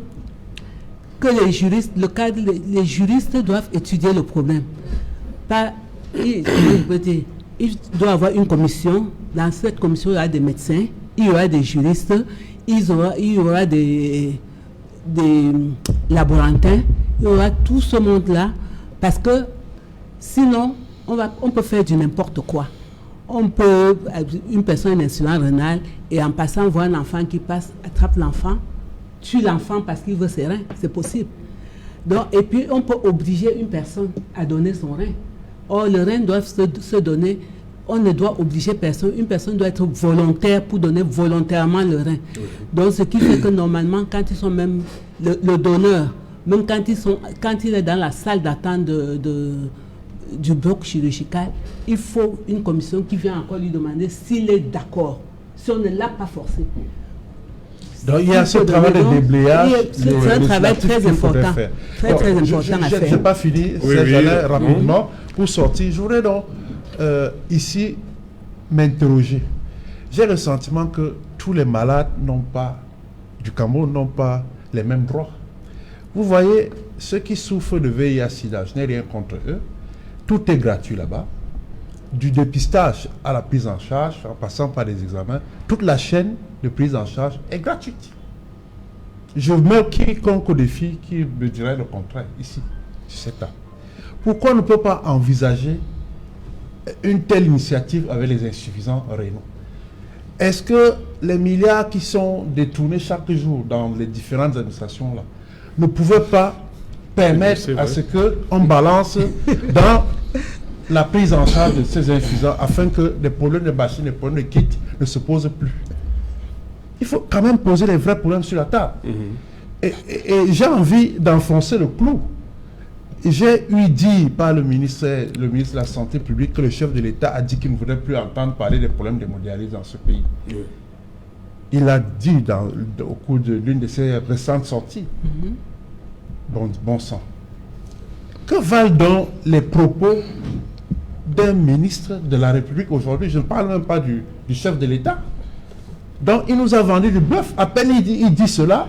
les juristes, les juristes doivent étudier le problème. Il doit y avoir une commission. Dans cette commission, il y aura des médecins, il y aura des juristes, il y aura des laborantins, il y aura tout ce monde-là. Parce que sinon, on peut faire du n'importe quoi. Une personne est insuffisante rénale et en passant voir un enfant qui passe, attrape l'enfant, tue l'enfant parce qu'il veut ses reins. C'est possible. Donc, et puis, on peut obliger une personne à donner son rein. Or, les reins doivent se donner. On ne doit obliger personne. Une personne doit être volontaire pour donner volontairement le rein. Oui. Donc, ce qui fait que normalement, quand ils sont même le donneur, même quand il est dans la salle d'attente du bloc chirurgical, il faut une commission qui vient encore lui demander s'il est d'accord, si on ne l'a pas forcé. Donc il y a ce travail de déblayage. C'est un travail très important. Très important à faire. Je n'ai pas fini, j'allais rapidement pour sortir. Je voudrais donc ici m'interroger. J'ai le sentiment que tous les malades du Cameroun n'ont pas les mêmes droits. Vous voyez, ceux qui souffrent de VIH/SIDA, je n'ai rien contre eux. Tout est gratuit là-bas. Du dépistage à la prise en charge, en passant par des examens, toute la chaîne de prise en charge est gratuite. Je mets quiconque au défi qui me dirait le contraire ici, sur cette table. Pourquoi on ne peut pas envisager une telle initiative avec les insuffisants rénaux? Est-ce que les milliards qui sont détournés chaque jour dans les différentes administrations là ne pouvaient pas permettre à ce qu'on balance dans la prise en charge de ces insuffisants afin que des problèmes de machines, des problèmes de kits ne se posent plus? Il faut quand même poser les vrais problèmes sur la table. Et j'ai envie d'enfoncer le clou. J'ai eu dit par le ministre de la Santé publique que le chef de l'État a dit qu'il ne voudrait plus entendre parler des problèmes d'hémodialyse dans ce pays. Il a dit au cours de l'une de ses récentes sorties. Bon sang. Que valent donc les propos d'un ministre de la République aujourd'hui? Je ne parle même pas du chef de l'État. Donc il nous a vendu du bluff. À peine il dit cela,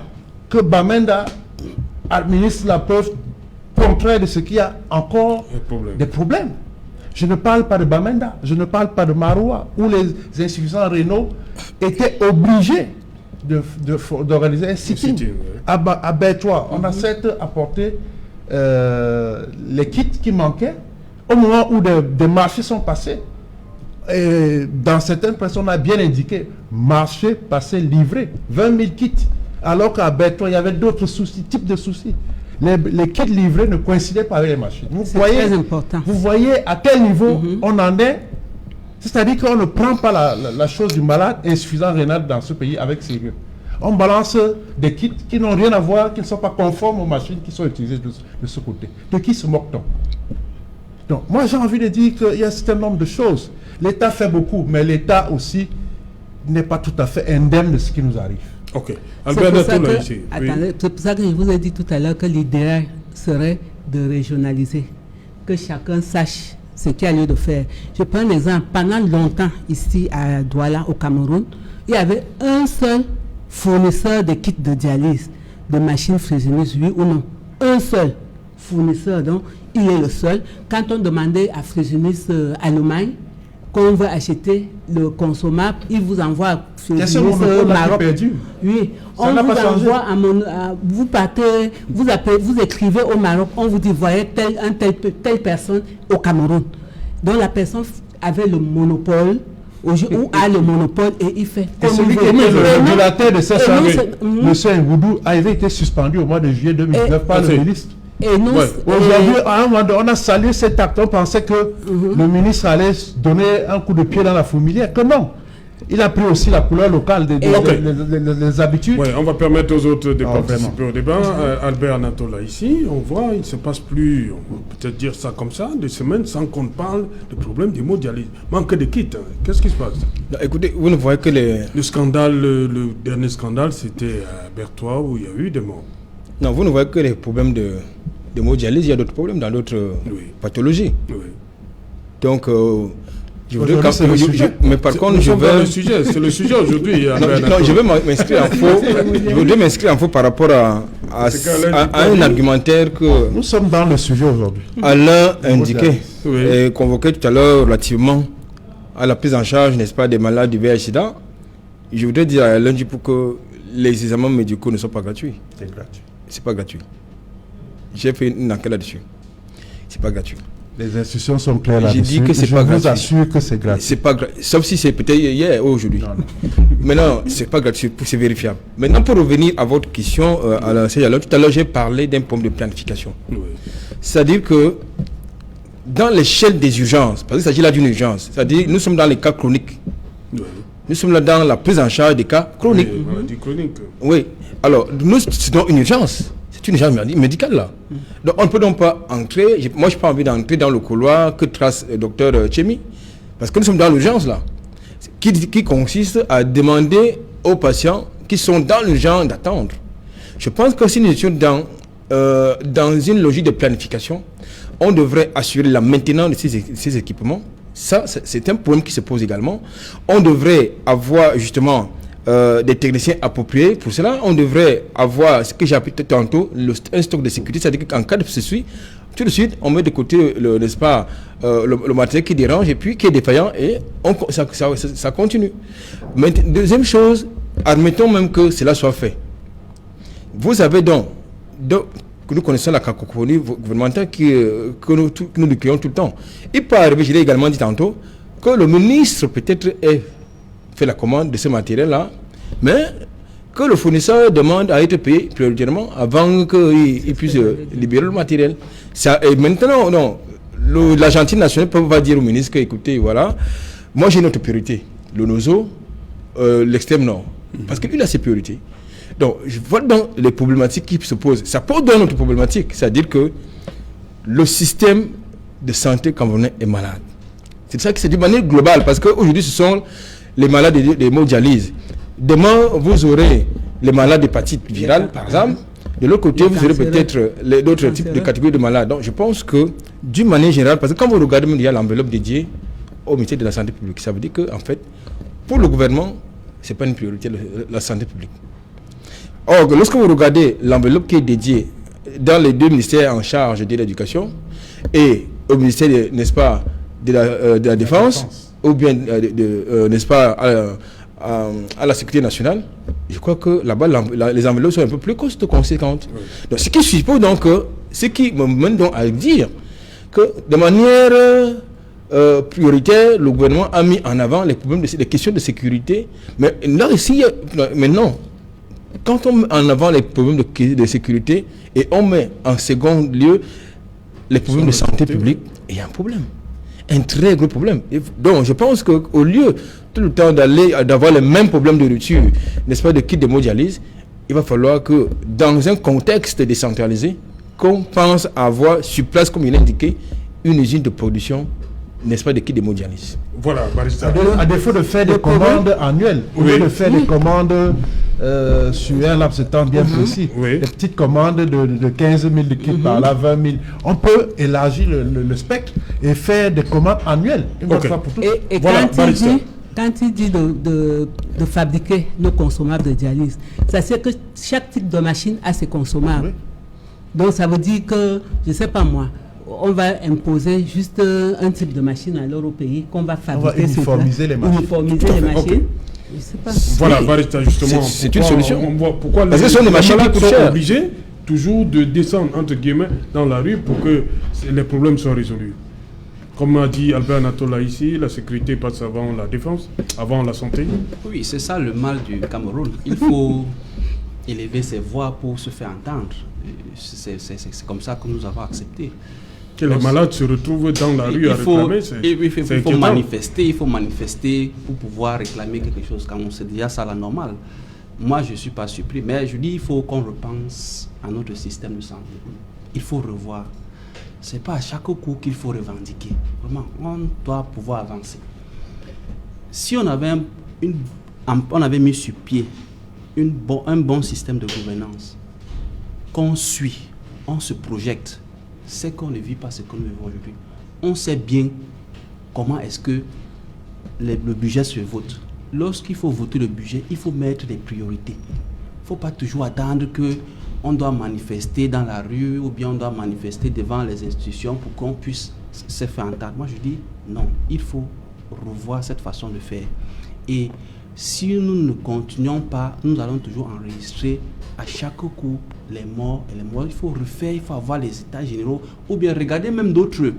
que Bamenda administre la preuve contraire de ce qu'il y a encore des problèmes. Je ne parle pas de Bamenda, je ne parle pas de Maroua, où les insuffisants rénaux étaient obligés d'organiser un sitting. À Bertois, on a certes apporté les kits qui manquaient au moment où des marchés sont passés. Et dans certaines personnes, on a bien indiqué marché passé livré, 20 000 kits. Alors qu'à Bertois, il y avait d'autres types de soucis. Les kits livrés ne coïncidaient pas avec les machines. Très important. Vous voyez à quel niveau on en est. C'est-à-dire qu'on ne prend pas la chose du malade insuffisant rénal dans ce pays avec sérieux. On balance des kits qui n'ont rien à voir, qui ne sont pas conformes aux machines qui sont utilisées de ce côté. De qui se moque-t-on? Donc, moi, j'ai envie de dire qu'il y a un certain nombre de choses. L'État fait beaucoup, mais l'État aussi n'est pas tout à fait indemne de ce qui nous arrive. Ok. C'est pour ça que je vous ai dit tout à l'heure que l'idéal serait de régionaliser, que chacun sache ce qu'il y a lieu de faire. Je prends un exemple. Pendant longtemps, ici à Douala, au Cameroun, il y avait un seul fournisseur de kits de dialyse, de machines Fresenius, oui ou non. Un seul fournisseur, donc il est le seul. Quand on demandait à Fresenius Allemagne, qu'on veut acheter le consommable, il vous envoie Il y a ce monopole Maroc. perdu. Oui, Ça on n'a vous pas changé. envoie vous partez, vous appelez, vous écrivez au Maroc, on vous dit voyez telle personne au Cameroun. Donc la personne avait le monopole ou a le monopole et il fait Et celui qui était le régulateur de ces services, M. Ngoudou, avait été suspendu au mois de juillet 2019 par le ministre. Et nous, Aujourd'hui, à un moment donné, on a salué cet acte. On pensait que le ministre allait donner un coup de pied dans la fourmilière. Que non. Il a pris aussi la couleur locale des habitudes. Ouais, on va permettre aux autres de participer au débat. Albert Anatola, ici, on voit, il ne se passe plus, on peut peut-être dire ça comme ça, des semaines sans qu'on parle du problème des dialyse. Manque de kits. Hein. Qu'est-ce qui se passe? Non, écoutez, vous ne voyez que Le scandale, le dernier scandale, c'était à Berthois où il y a eu des morts. Non, vous ne voyez que les problèmes de dialyse, il y a d'autres problèmes dans d'autres pathologies. Oui. Donc, je voudrais mais par contre, c'est le sujet aujourd'hui. Non, je vais m'inscrire en faux. Je voudrais m'inscrire en faux par rapport à un argumentaire que nous sommes dans le sujet aujourd'hui. Alain indiquait et convoqué tout à l'heure relativement à la prise en charge, n'est-ce pas, des malades du VIH/SIDA. Je voudrais dire à Alain pour que les examens médicaux ne sont pas gratuits. C'est gratuit. C'est pas gratuit. J'ai fait une enquête là-dessus. C'est pas gratuit. Les institutions sont claires là-dessus. J'ai dit que c'est pas gratuit. Je vous assure que c'est gratuit. C'est pas sauf si c'est peut-être hier ou aujourd'hui. Maintenant, c'est pas gratuit, c'est vérifiable. Maintenant, pour revenir à votre question, tout à l'heure, j'ai parlé d'un problème de planification. Oui. C'est-à-dire que dans l'échelle des urgences, parce qu'il s'agit là d'une urgence, c'est-à-dire nous sommes dans les cas chroniques. Oui. Nous sommes là dans la prise en charge des cas chroniques. Oui, maladie chronique. Oui. Alors, nous, c'est donc une urgence. C'est une urgence médicale là. Donc, on ne peut donc pas entrer. Moi, je n'ai pas envie d'entrer dans le couloir que trace le docteur Tchemi. Parce que nous sommes dans l'urgence là. Qui consiste à demander aux patients qui sont dans l'urgence d'attendre. Je pense que si nous étions dans une logique de planification, on devrait assurer la maintenance de ces équipements. Ça, c'est un problème qui se pose également. On devrait avoir justement des techniciens appropriés pour cela. On devrait avoir ce que j'ai appelé tantôt un stock de sécurité, c'est-à-dire qu'en cas de ceci, tout de suite, on met de côté n'est-ce pas, le matériel qui dérange et puis qui est défaillant et ça continue. Mais deuxième chose, admettons même que cela soit fait. Vous avez donc que nous connaissons la cacophonie gouvernementale que nous décrions tout le temps. Il peut arriver, je l'ai également dit tantôt, que le ministre peut-être ait fait la commande de ce matériel-là, mais que le fournisseur demande à être payé prioritairement avant qu'il puisse libérer le matériel. Et maintenant, non, l'Argentine nationale ne peut pas dire au ministre que, écoutez, voilà, moi j'ai une autre priorité, le NOSO, l'extrême nord, parce qu'il a ses priorités. Donc, je vois donc les problématiques qui se posent. Ça pose donc notre problématique, c'est-à-dire que le système de santé camerounais est malade. C'est ça qui c'est d'une manière globale, parce qu'aujourd'hui, ce sont les malades des dialyse. Demain, vous aurez les malades d'hépatite virale, par exemple. De l'autre côté, vous aurez peut-être d'autres types de catégories de malades. Donc, je pense que, d'une manière générale, parce que quand vous regardez, il y a l'enveloppe dédiée au ministère de la Santé publique. Ça veut dire qu'en fait, pour le gouvernement, ce n'est pas une priorité, la santé publique. Or, lorsque vous regardez l'enveloppe qui est dédiée dans les deux ministères en charge de l'éducation et au ministère, n'est-ce pas, de la Défense, ou bien, n'est-ce pas, à la sécurité nationale, je crois que là-bas, les enveloppes sont un peu plus conséquentes. Oui. Donc, ce qui suppose donc, ce qui me mène donc à dire que de manière prioritaire, le gouvernement a mis en avant les problèmes, les questions de sécurité. Mais là, ici, maintenant, quand on met en avant les problèmes de sécurité et on met en second lieu les problèmes de santé publique, il y a un problème. Un très gros problème. Donc, je pense qu'au lieu tout le temps d'avoir les mêmes problèmes de rupture, n'est-ce pas, de kit de dialyse, il va falloir que dans un contexte décentralisé, qu'on pense avoir sur place, comme il est indiqué, une usine de production, n'est-ce pas, de kit de dialyse. Voilà, barista. À défaut de faire des commandes annuelles, au lieu de faire des commandes sur un laps de temps bien précis, des petites commandes de 15 000 de kits par là, 20 000, on peut élargir le spectre et faire des commandes annuelles. Une fois pour toutes. Et voilà, quand il dit de fabriquer nos consommables de dialyse, ça c'est que chaque type de machine a ses consommables. Oui. Donc ça veut dire que, je ne sais pas moi, on va imposer juste un type de machine alors au pays qu'on va fabriquer. On va uniformiser les machines. Uniformiser les machines. Okay. Je sais pas. Voilà, Barista, justement. C'est une solution. On voit pourquoi parce que ce sont des machines qui coûtent sont cher. obligés toujours de descendre, entre guillemets, dans la rue pour que les problèmes soient résolus. Comme a dit Albert Anatola ici, la sécurité passe avant la défense, avant la santé. Oui, c'est ça le mal du Cameroun. Il faut élever ses voix pour se faire entendre. C'est comme ça que nous avons accepté. Que les malades se retrouvent dans la rue à réclamer, il faut manifester pour pouvoir réclamer quelque chose quand c'est déjà ça la normale. Moi, je ne suis pas surpris, mais je dis il faut qu'on repense à notre système de santé. Il faut revoir. Ce n'est pas à chaque coup qu'il faut revendiquer. Vraiment, on doit pouvoir avancer. Si on avait, on avait mis sur pied un bon système de gouvernance, qu'on suit, on se projette, c'est qu'on ne vit pas ce que nous vivons aujourd'hui. On sait bien comment est-ce que le budget se vote. Lorsqu'il faut voter le budget, il faut mettre des priorités. Il ne faut pas toujours attendre qu'on doit manifester dans la rue ou bien on doit manifester devant les institutions pour qu'on puisse se faire entendre. Moi, je dis non, il faut revoir cette façon de faire. Et si nous ne continuons pas, nous allons toujours enregistrer à chaque coup les morts et les morts. Il faut refaire, il faut avoir les états généraux ou bien regarder même d'autres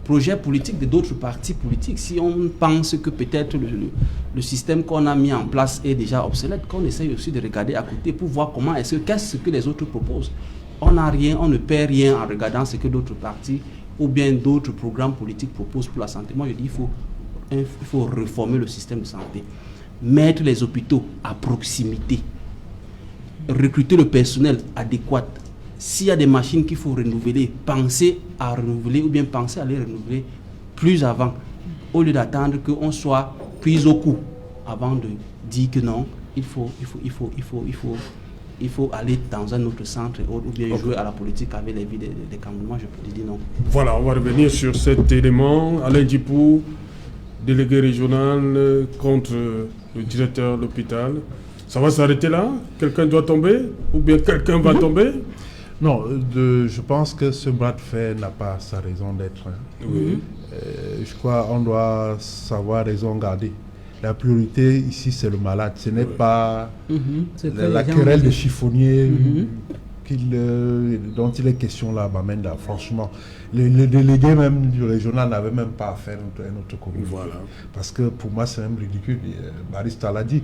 projets politiques de d'autres partis politiques. Si on pense que peut-être le système qu'on a mis en place est déjà obsolète, qu'on essaye aussi de regarder à côté pour voir qu'est-ce que les autres proposent. On n'a rien, on ne perd rien en regardant ce que d'autres partis ou bien d'autres programmes politiques proposent pour la santé. Moi, je dis il faut réformer le système de santé, mettre les hôpitaux à proximité, recruter le personnel adéquat. S'il y a des machines qu'il faut renouveler, penser à renouveler ou bien penser à les renouveler plus avant, au lieu d'attendre qu'on soit pris au coup avant de dire que non, il faut aller dans un autre centre ou bien jouer à la politique avec les vies des Camerounais. Moi, je dis non. Voilà, on va revenir sur cet élément. Alain Djipou, délégué régional contre le directeur de l'hôpital. Ça va s'arrêter là? Quelqu'un doit tomber? Ou bien quelqu'un va tomber? Non, je pense que ce bras de fer n'a pas sa raison d'être. Oui. Je crois qu'on doit savoir raison garder. La priorité ici, c'est le malade. Ce n'est pas la querelle de chiffonnier dont il est question là, Bamenda. Franchement, le délégué même du régional n'avait même pas à faire notre commune. Voilà. Parce que pour moi, c'est même ridicule. Barista l'a dit.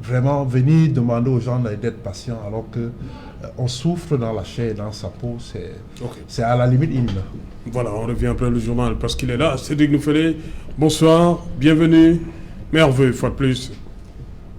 Vraiment, venir demander aux gens d'être patients alors que on souffre dans la chair et dans sa peau, c'est à la limite inhumain. Voilà, on revient après le journal parce qu'il est là. Cédric Noufélé, bonsoir, bienvenue. Meilleurs vœux, une fois de plus.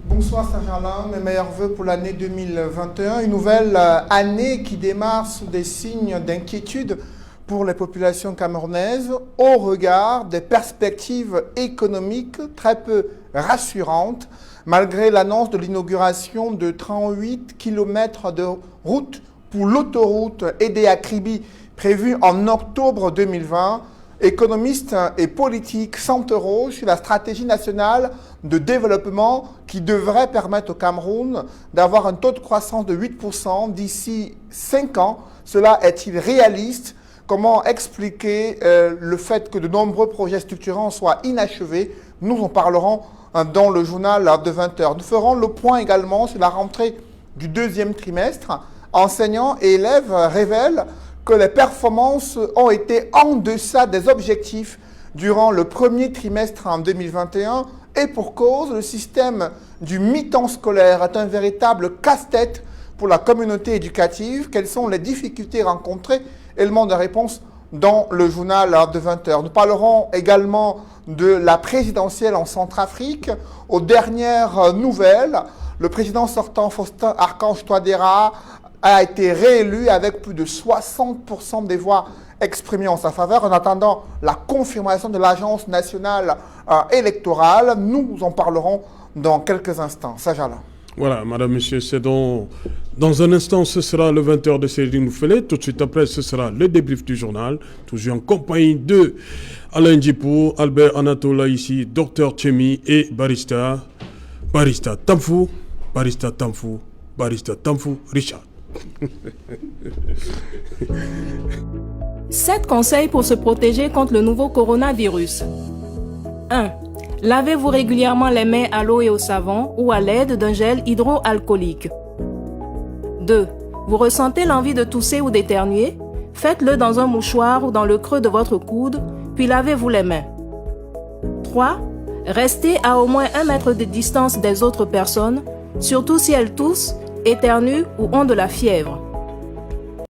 Bonsoir Saint-Germain, mes meilleurs vœux pour l'année 2021. Une nouvelle année qui démarre sous des signes d'inquiétude pour les populations camerounaises au regard des perspectives économiques très peu rassurantes malgré l'annonce de l'inauguration de 38 km de route pour l'autoroute Edé-Akribi prévue en octobre 2020. Économistes et politiques s'interrogent sur la stratégie nationale de développement qui devrait permettre au Cameroun d'avoir un taux de croissance de 8% d'ici 5 ans. Cela est-il réaliste? Comment expliquer le fait que de nombreux projets structurants soient inachevés? Nous en parlerons dans le journal de 20h. Nous ferons le point également sur la rentrée du deuxième trimestre. Enseignants et élèves révèlent que les performances ont été en deçà des objectifs durant le premier trimestre en 2021 et pour cause, le système du mi-temps scolaire est un véritable casse-tête pour la communauté éducative. Quelles sont les difficultés rencontrées? Élément de réponse dans le journal de 20h. Nous parlerons également de la présidentielle en Centrafrique. Aux dernières nouvelles, le président sortant Faustin Archange Touadéra a été réélu avec plus de 60% des voix exprimées en sa faveur. En attendant la confirmation de l'Agence nationale électorale, nous en parlerons dans quelques instants. Sajala. Voilà, madame, monsieur, c'est dans un instant, ce sera le 20h de Cédric Noufélé. Tout de suite après, ce sera le débrief du journal, toujours en compagnie de Alain Djipou, Albert Anatola ici, Dr Tchemi et Barista Tamfou, Barista Tamfou, Richard. 7 conseils pour se protéger contre le nouveau coronavirus. 1. Lavez-vous régulièrement les mains à l'eau et au savon ou à l'aide d'un gel hydroalcoolique. 2. Vous ressentez l'envie de tousser ou d'éternuer? Faites-le dans un mouchoir ou dans le creux de votre coude, puis lavez-vous les mains. 3. Restez à au moins 1 mètre de distance des autres personnes, surtout si elles toussent, éternuent ou ont de la fièvre.